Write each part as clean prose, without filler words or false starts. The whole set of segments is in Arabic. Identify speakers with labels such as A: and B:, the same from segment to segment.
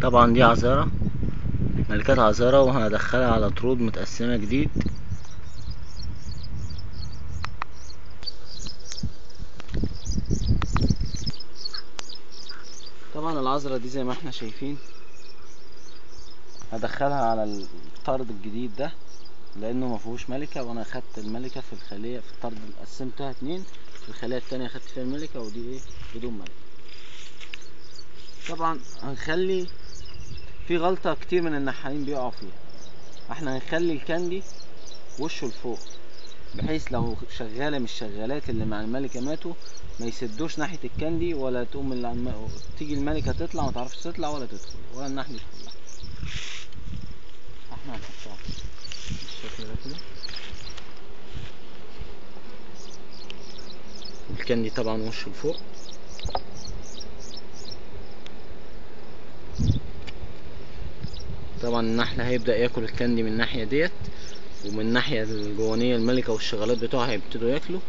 A: طبعا دي عذارة، ملكات عذارة، وهدخلها على طرود متقسمة جديد. طبعا العذرة دي زي ما احنا شايفين هدخلها على الطرد الجديد ده لانه مفيهوش ملكة، وانا اخدت الملكة في الخلية في الطرد اللي قسمتها 2، في الخلية التانية اخدت فيها الملكة، ودي ايه بدون ملكة. طبعا هنخلي في غلطة كتير من النحالين بيقعوا فيها، احنا هنخلي الكاندي وشه لفوق، بحيث لو شغالة من الشغالات اللي مع الملكة ماتوا ما يسدوش ناحية الكاندي، ولا تقوم تيجي الملكة تطلع ما تعرفش تطلع ولا تدخل ولا النحل يدخل. احنا هنحطها بالشكل ده كده، الكاندي طبعا وشه لفوق. طبعا النحل هيبدأ ياكل الكاندي من الناحية ديت، ومن الناحية الجوانية الملكة والشغالات بتوعها هيبتدوا ياكلوا،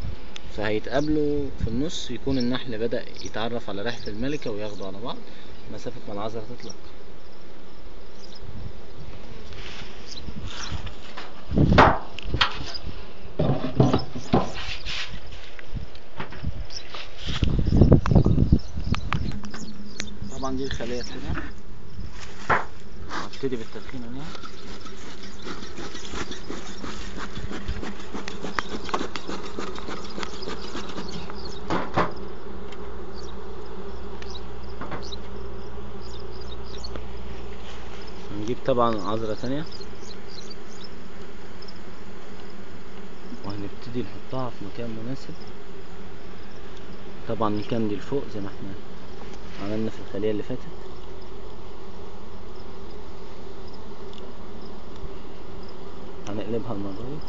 A: فهيتقابلوا في النص، يكون النحل بدأ يتعرف على ريحة الملكة وياخدوا على بعض مسافة ما العذرة تطلع. طبعا دي الخلية التانية، هبتدي بالتدخين عليها. هنجيب طبعا عذرة تانية وهنبتدي نحطها في مكان مناسب. طبعا الكاندي لفوق زي ما احنا عملنا في الخلية اللي فاتت. هنقلبها المرة دي.